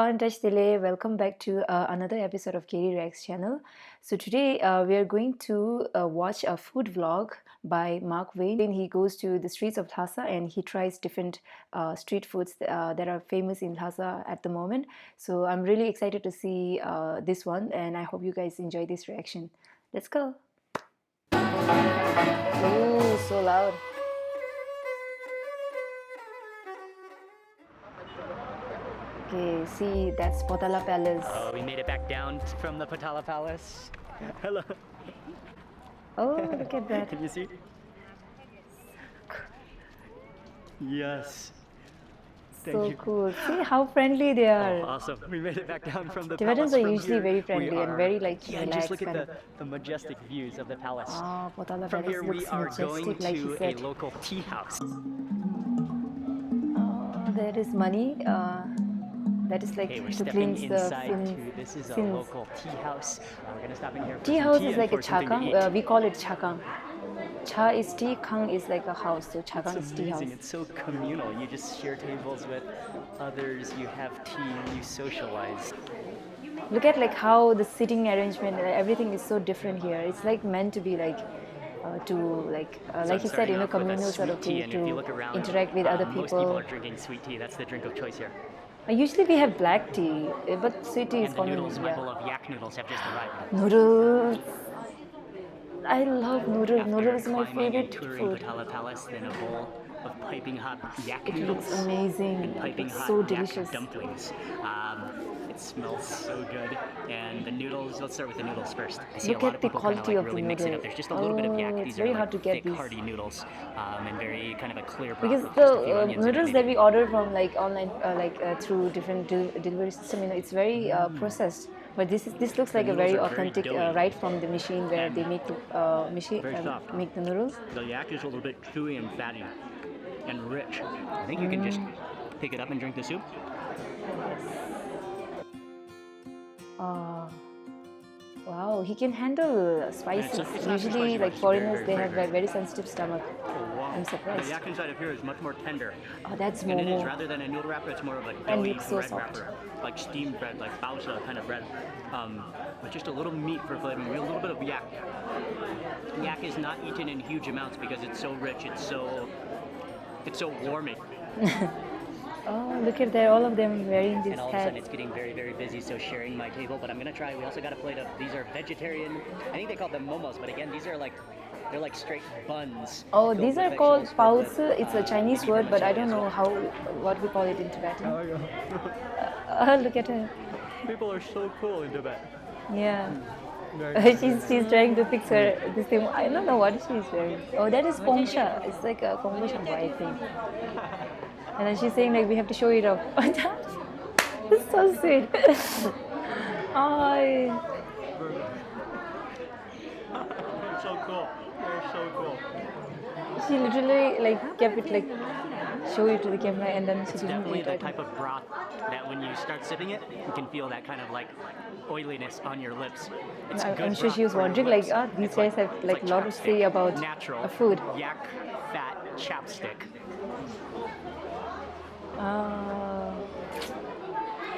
Antashthile, welcome back to another episode of Katie Rex channel. So today we are going to watch a food vlog by Mark Wayne. He goes to the streets of Lhasa and he tries different street foods that are famous in Lhasa at the moment. So I'm really excited to see this one, and I hope you guys enjoy this reaction. Let's go. Oh, so loud. Okay, see, that's Pho Palace. Oh, we made it back down from the Pho Palace. Hello. Oh, look at that. Can you see? Yes. Thank So you. cool. See how friendly they are. Oh, awesome. We made it back down from the Tibetans palace. are From usually here, very friendly and very like yeah, relaxed. just look kind at of. the majestic views of the palace. Oh, Pho Palace From here we looks are majestic, going like he to a said. local tea house. Oh, there is money. That is like Okay, we're to stepping cleanse the inside sins. to, this is a sins. local tea house. We're gonna stop in here for Tea some house tea is and like a for something to chakang. eat. We call it chakang. Cha is tea, kang is like a house. So chakang It's is tea house. amazing. It's so communal. You just share tables with others. You have tea. You socialize. Look at like how the sitting arrangement, everything is so different here. It's like meant to be like like you said, communal sort of thing, to interact with other Most people people. are drinking sweet tea. That's the drink of choice here. Usually we have black tea, but sweet tea is And the common. noodles, my Yeah. bowl of yak noodles have just arrived. Noodles. I love noodles. After Noodles is my climbing and favorite touring food. Pho Palace, then a bowl of piping hot yak It noodles. looks amazing. And It piping looks hot so yak delicious. dumplings. It smells so good. And the noodles, let's start with the noodles first. I see Look a lot at of the people kind quality of of like the really mix it noodle. up. There's just a little bit of yak. Oh, These it's are very like hard to get thick, these. hearty noodles, and very kind of a clear broth Because with just a few the onions in it, noodles that maybe. we order from like online, through different delivery system, it's very processed. But this looks like a noodles very are very authentic, doughy. right from the machine where And they make the very soft. make the noodles. The yak is a little bit chewy and fatty and rich. I think you can just pick it up and drink the soup. Wow, he can handle spices. It's not too Usually, spicy, but like it's foreigners, very, they very have a fragrant. very sensitive stomach. Oh, wow. I'm surprised. The yak inside of here is much more tender. Oh, that's And it is, momo. rather than a noodle wrapper, it's more of a And doughy it's so bread soft. wrapper, like steamed bread, like balsa kind of bread, with just a little meat for flavoring, a little bit of yak. Yak is not eaten in huge amounts because it's so rich, it's so warming. Oh, look at that! All of them wearing this And all of a sudden hat. it's getting very, very busy, so sharing my table. But I'm gonna try, we also got a plate of, these are vegetarian, I think they call them momos, but again, these are like, they're like straight buns. Oh, filled these with are called vegetables Pho. It's a Chinese maybe word, but I don't vermicelli know as how what we call it in Tibetan. Look at her. People are so cool in Tibet. Yeah. She's trying to fix her this thing. I don't know what she's wearing. Oh, that is Kongsha. It's like a Kongsha, I think. And then she's saying like we have to show it off. It's so sweet. Oh, They're so cool. They're so cool. she literally like kept it like show it to the camera, and then she didn't Definitely eat the it. type of broth that when you start sipping it, you can feel that kind of like oiliness on your lips. It's good I'm sure broth she was for your wondering lips. like, these It's guys have it's like a lot to chapstick. say about natural food. yak fat chapstick.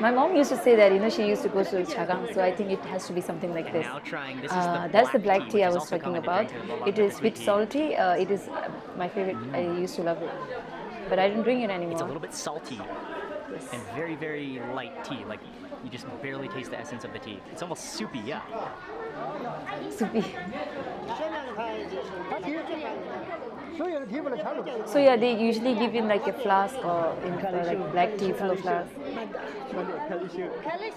My mom used to say that she used to go to Chagang, so I think it has to be something like And this. now trying, this is the That's the black tea which I is was also talking common to about. drink along It with is the a sweet bit tea. salty. It is my favorite. I used to love it, but I don't drink it anymore. It's a little bit salty and very, very light tea. Like you just barely taste the essence of the tea. It's almost soupy, yeah. Soupy. So yeah, they usually give in like a flask or in like black tea full of flask.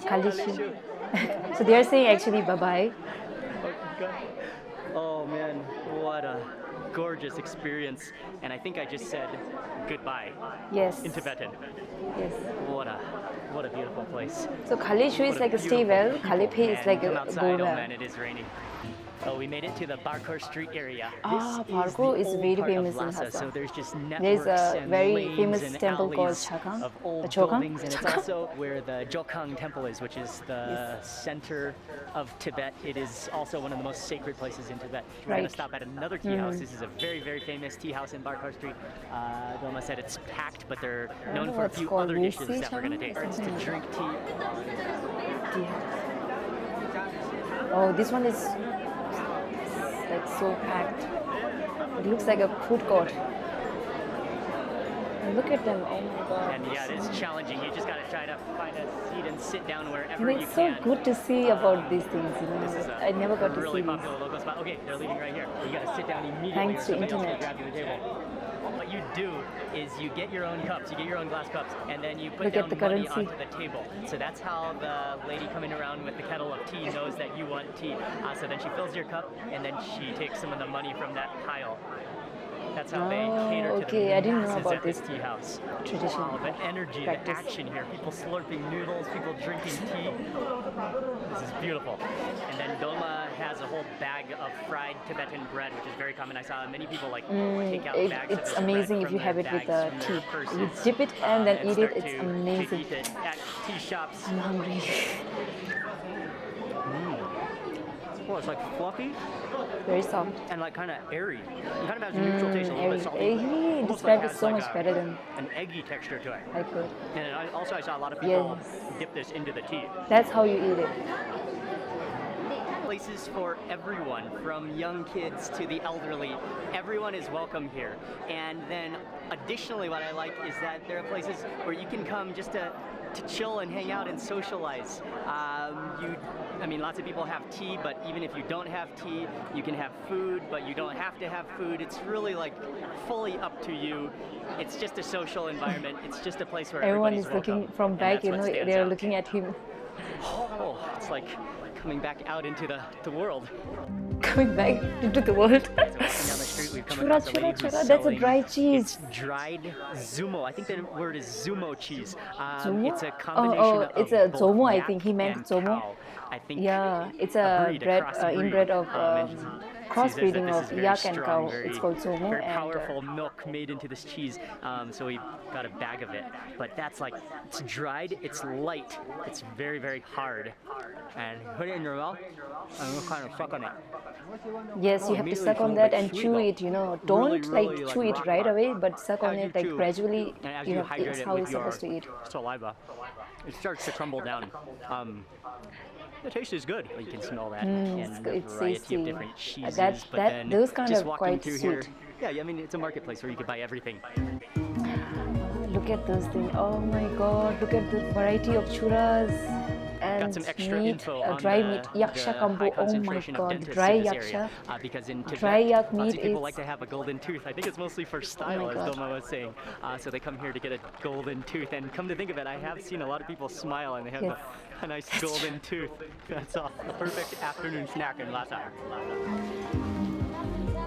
Kalishu. So they are saying actually bye bye. Oh man, what a gorgeous experience. And I think I just said goodbye Yes. in Tibetan. Yes. What a beautiful place. So Kalishu is What a like a stay beautiful well. people. Kalipe is And like come a outside, go oh well. man, it is raining. We made it to the Barca Street area. Ah, This Barca the is old very part of famous in LHASA, LHASA. so there's just There's networks a and very lanes famous and temple called alleys Jokan. of old Jokan? buildings, and it's also where the Jokan Temple is, which is the center of Tibet. It is also one of the most sacred places in Tibet. We're going Right. to stop at another tea house. This is a very, very famous tea house in Barca Street. Doma said it's packed, but they're known for a what's few called other dishes Lucy that we're going to taste. It's to something like drink tea. Oh, this one is like so packed. It looks like a food court. And look at them, oh my god. And yeah, it is challenging. You just got to try to find a seat and sit down wherever You know, you it's so can. good to see about these things, you This is know. a I never got to really see popular local spot. Okay, they're leaving right here. You got to sit down immediately. Thanks or to somebody else will internet. grab you the table. What you do is you get your own cups, you get your own glass cups, and then you put Look at down the money currency. onto the table. So that's how the lady coming around with the kettle of tea knows that you want tea. So then she fills your cup, and then she takes some of the money from that pile. That's how they cater to okay, the I didn't know masses about at this this tea house. tradition. Oh, the energy, Practice. the action here. People slurping noodles, people drinking tea. This is beautiful. And then Doma has a whole bag of fried Tibetan bread, which is very common. I saw many people like take out bags of It's this amazing bread if you from have their it with bags, the from their tea. purses, You dip it and then eat it. start It's to amazing. eat it at tea shops. I'm hungry. Well, it's like fluffy Very soft. and like kind of airy. It kind of has a neutral taste, a little bit salty. He Almost described it has so like much better than an eggy texture to it. I could. And I saw a lot of people Yes. dip this into the tea. That's how you eat it. Places for everyone, from young kids to the elderly. Everyone is welcome here. And then additionally, what I like is that there are places where you can come just to chill and hang out and socialize. Lots of people have tea, but even if you don't have tea, you can have food, but you don't have to have food. It's really like fully up to you. It's just a social environment. It's just a place where Everyone everybody's is looking welcome. from And back, that's you what know, stands they're out. looking at him. Oh, it's like coming back out into the world. Coming back into the world. So walking down the street, we've come across a lady who's That's a selling- dry cheese. It's dried zumo. I think the word is zumo cheese. Zomo? It's a combination of it's a both zomo, I yak think. He meant and zomo. cow. I think Yeah, it's a breed, bread, cross breed. inbred of And she says that crossbreeding this of is very yak and strong, cow. very- It's called zomo. Very And powerful milk made into this cheese. So we got a bag of it. But that's like, it's dried, it's light, it's very, very hard. And put it in your mouth and you kind of suck on it. yes, you have to immediately suck on feels that like and sweet chew though. it, you know. Don't Really, chew it rock right hard. away, but suck on As you it like chew, gradually. and as You you have, hydrate that's it how with you're your supposed to eat. saliva, it starts to crumble down. The taste is good. You can smell that and the it's variety tasty. of different cheeses. That- but that- then those kind just of walking quite through sweet. here, yeah, I mean it's a marketplace where you could buy everything. Look at those things. Oh my god, look at the variety of churras and Got some extra meat, info on dry the, meat, yaksha the kambo. high Oh my concentration of god, dentists dry in this yaksha. area. Because in Tibet, Dry yak lots meat of people is- like to have a golden tooth. I think it's mostly for style, my as God. Doma was saying. So they come here to get a golden tooth. And come to think of it, I have seen a lot of people smile and they have Yes. a nice golden tooth. That's a perfect afternoon snack in Lhasa.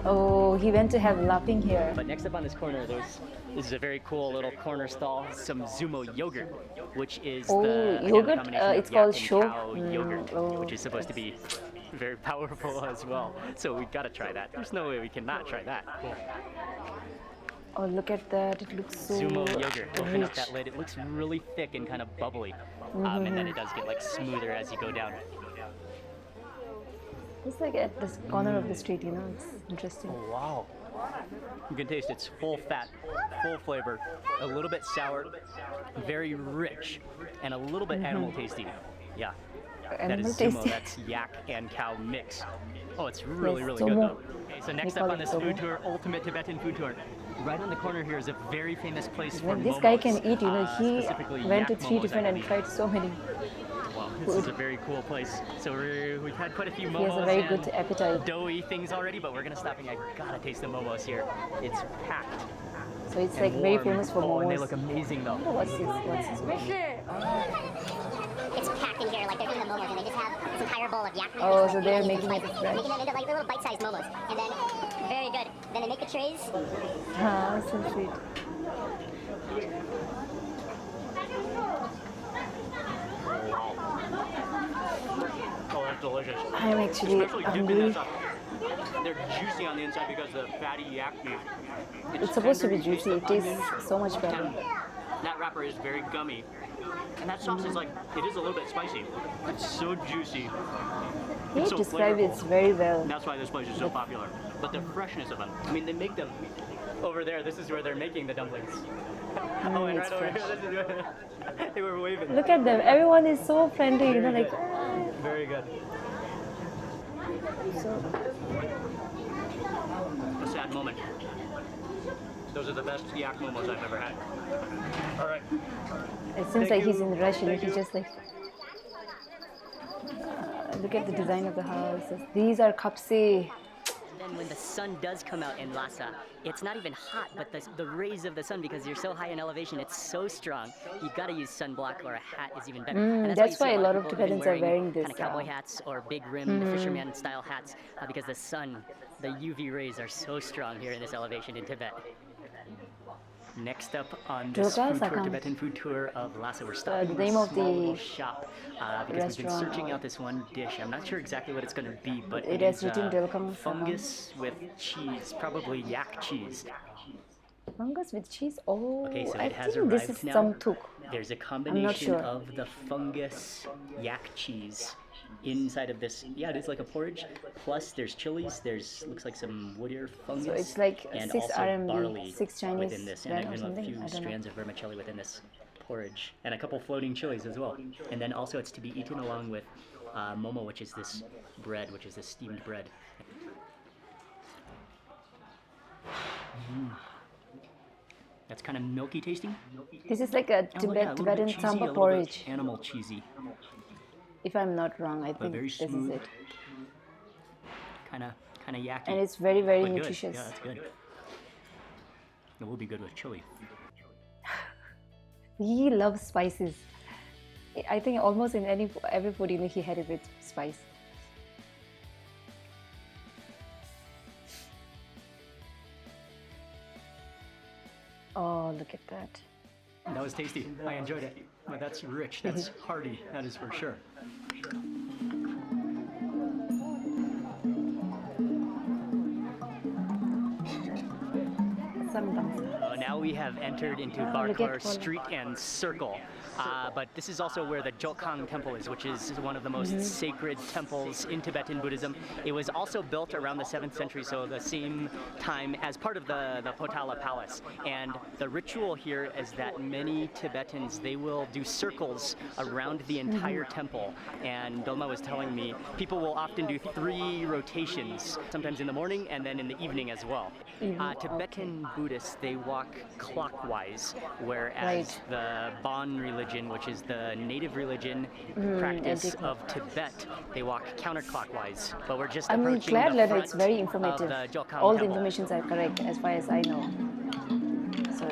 Oh, he went to have lapping here. But next up on this corner, this is a very cool little corner stall, some Zumo yogurt, which is Oh, the yogurt, combination of it's yak called and sho. cow yogurt, Oh, which is supposed to be very powerful as well. So we gotta try that. There's no way we cannot try that. Oh, look at that. It looks so Zumo yogurt. Open up rich. that lid. It looks really thick and kind of bubbly, and then it does get like smoother as you go down. It's like at this corner of the street, you know. It's interesting. Oh, wow. You can taste it's full fat, full flavor, a little bit sour, very rich, and a little bit animal tasty. Yeah. That Animal is Zumo, tasty. that's yak and cow mix. Oh, it's really, Yes, really Zomo. good though. Okay, so next They up call on it this food Zomo. tour, ultimate Tibetan food tour. Right on the corner here is a very famous place for When this guy momos, can eat, you know, he specifically went to yak 3 momos, I different and believe. tried so many. Wow, this is a very cool place. So we've had quite a few He momos has a very and good appetite. doughy things already, but we're gonna stop and I gotta taste the momos here. It's packed. So it's and like very warm. famous for Oh, and they momos. look amazing though. Oh, what's this? What's this? It's packed in here, like they're doing the momos, and they just have this entire bowl of yak meat. Oh, with, so like, they're onions and making it spices. fresh. Making them into like little bite-sized momos, and then very good. Then they make the trays. Ah, so sweet. Oh, that's delicious. I'm actually Especially dipped in hungry. that they're juicy on the inside because of the fatty yak meat. It's supposed to be tender, you juicy. taste It the onion, tastes so much better. and that wrapper is very gummy. And that sauce is like, it is a little bit spicy. It's so juicy. He It's so described flavorful. it very well. And that's why this place is so popular. But the freshness of them. I mean, they make them over there. This is where they're making the dumplings. Oh, and it's right over fresh. here, this is where they were waving. Look at them. Everyone is so friendly, you know, Very like. good. Very good. So, A sad moment. Those are the best yak momos I've ever had. All right. it seems Thank like he's you. in a rush, you know, Thank he's you. just like. Look at the design of the houses. These are kapse. Then when the sun does come out in Lhasa, it's not even hot, but the rays of the sun, because you're so high in elevation, it's so strong. You've got to use sunblock, or a hat is even better. And That's you see why a lot of people even Tibetans are wearing this, kind of cowboy hats or big rim fisherman style hats, because the sun, the UV rays are so strong here in this elevation in Tibet. Next up on this Jokan food tour, Temple. Tibetan food tour of Lhasa, we're stopping the in a name of small little the shop because we've been restaurant. searching out this one dish. I'm not sure exactly what it's going to be, but It it has is written Jokan fungus with cheese, probably yak cheese. Fungus with cheese? Oh, Okay, so I it has think this arrived is now. some tuk. There's a combination sure. of the fungus yak cheese inside of this. Yeah, it is like a porridge. Plus, there's chilies. There's looks like some woodier fungus. So it's like and 6 also RMB, barley 6 Chinese within this, yuan and or a something. few I don't know. strands of vermicelli within this porridge, and a couple floating chilies as well. And then also, it's to be eaten along with momo, which is this bread, which is this steamed bread. That's kind of milky tasting. This is like a Oh, yeah, a little bit Tibetan cheesy, a samba little bit porridge. animal cheesy, If I'm not wrong, I think very this is smooth. it. kind of yucky. And it's very, very but good. nutritious. Yeah, that's good. It will be good with chili. He loves spices. I think almost in every food, you know, he had it with spice. Oh, look at that. That was tasty. I enjoyed it. But that's rich. That's hearty. That is for sure. Now we have entered into Barca Street and Circle. But this is also where the Jokan Temple is, which is one of the most sacred temples in Tibetan Buddhism. It was also built around the 7th century, so the same time as part of the Pho Palace. And the ritual here is that many Tibetans, they will do circles around the entire temple. And Dolma was telling me people will often do 3 rotations, sometimes in the morning and then in the evening as well. Tibetan Buddhists, they walk clockwise, whereas the Bon religion, which is the native religion practice of Tibet, they walk counterclockwise. But we're just I'm approaching glad the that front it's very of informative. the Jokan All the Temple. informations are correct as far as I know. So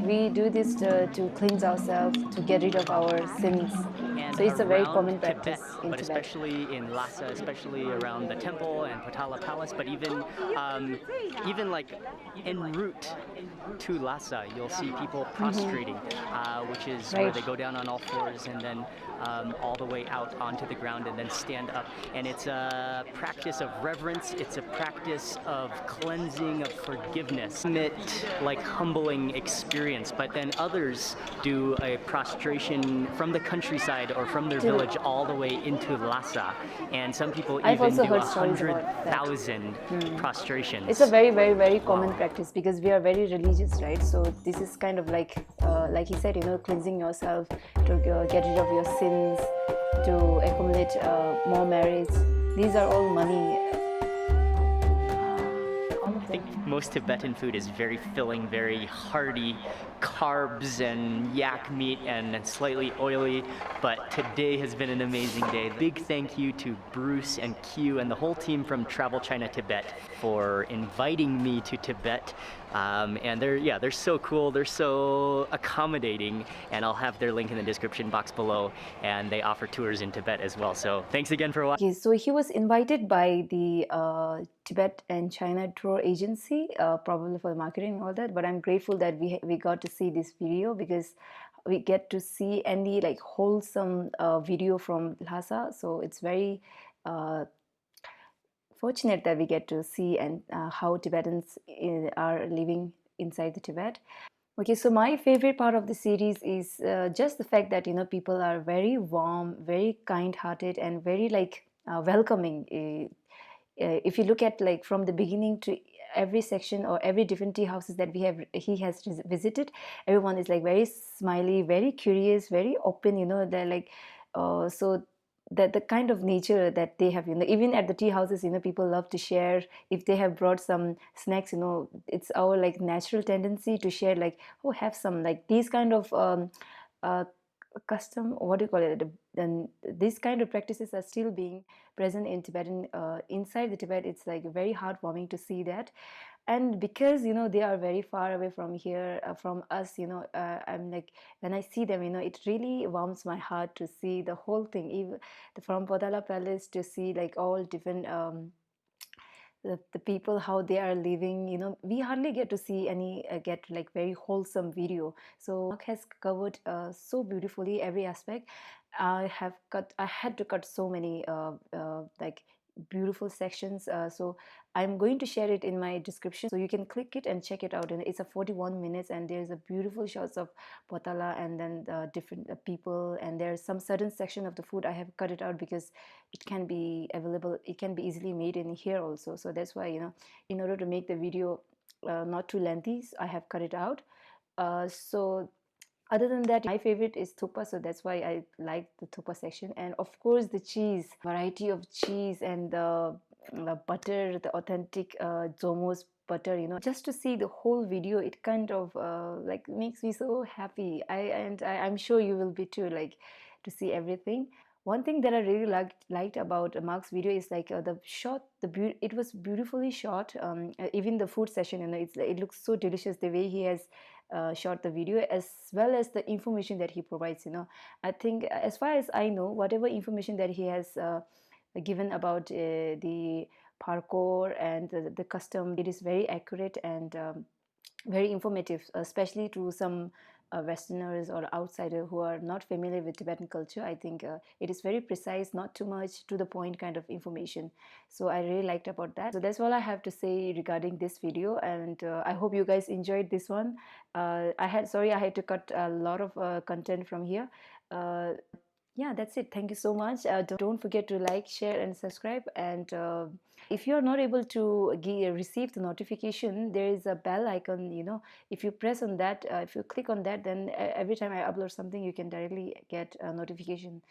we do this to cleanse ourselves, to get rid of our sins. And So it's a very around common Tibet, practice in but Tibet. especially in Lhasa, especially around the temple and Pho Palace, but even like en route to Lhasa, you'll see people prostrating, which is where Right. they go down on all fours and then all the way out onto the ground and then stand up. And it's a practice of reverence. It's a practice of cleansing, of forgiveness. Like humbling experience, but then others do a prostration from the countryside or from their village all the way into Lhasa, and some people I've even also do heard stories about that. 100,000 prostrations. it's a very, very, very common practice because we are very religious, right? So this is kind of like he said, you know, cleansing yourself to get rid of your sins, to accumulate more merits. These are all money. I think most Tibetan food is very filling, very hearty, carbs and yak meat and slightly oily, but today has been an amazing day. Big thank you to Bruce and Q and the whole team from Travel China Tibet for inviting me to Tibet. And they're so cool, they're so accommodating, and I'll have their link in the description box below, and they offer tours in Tibet as well. So thanks again for watching. Okay, so he was invited by the Tibet and China tour agent agency, probably for marketing and all that. But I'm grateful that we got to see this video, because we get to see any like wholesome video from Lhasa. So it's very fortunate that we get to see and how Tibetans are living inside the Tibet. Okay, so my favorite part of the series is just the fact that people are very warm, very kind-hearted, and very like welcoming. If you look at like from the beginning to every section or every different tea houses that he has visited, everyone is like very smiley, very curious, very open. They're like so that the kind of nature that they have, even at the tea houses, people love to share. If they have brought some snacks, it's our like natural tendency to share, like, oh, have some, like these kind of uh, custom, or what do you call it, then these kind of practices are still being present in Tibetan, inside the Tibet. It's like very heartwarming to see that. And because they are very far away from here, from us, I'm like, when I see them, it really warms my heart to see the whole thing, even from Pho Palace, to see like all different the people, how they are living. We hardly get to see any get like very wholesome video. So Mark has covered so beautifully every aspect. I had to cut so many like beautiful sections, so I'm going to share it in my description, so you can click it and check it out. And it's a 41 minutes, and there's a beautiful shots of Potala, and then the different people, and there's some certain section of the food I have cut it out because it can be available, it can be easily made in here also. So that's why, in order to make the video not too lengthy, I have cut it out. So other than that, my favorite is thupa, so that's why I like the thupa section. And of course the cheese, variety of cheese, and the butter, the authentic Zomos butter, just to see the whole video, it kind of like makes me so happy. I'm sure you will be too, like, to see everything. One thing that I really liked about Mark's video is like the shot, it was beautifully shot. Even the food session, it looks so delicious the way he has shot the video, as well as the information that he provides. I think, as far as I know, whatever information that he has given about the parkour and the custom, it is very accurate and very informative, especially to some Westerners or outsiders who are not familiar with Tibetan culture. I think it is very precise, not too much, to the point kind of information. So I really liked about that. So that's all I have to say regarding this video, and I hope you guys enjoyed this one. I had to cut a lot of content from here. Yeah, that's it. Thank you so much. Don't forget to like, share, and subscribe. And if you are not able to receive the notification, there is a bell icon. If you press on that, if you click on that, then every time I upload something, you can directly get a notification.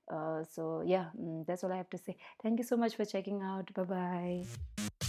So yeah, that's all I have to say. Thank you so much for checking out. Bye bye.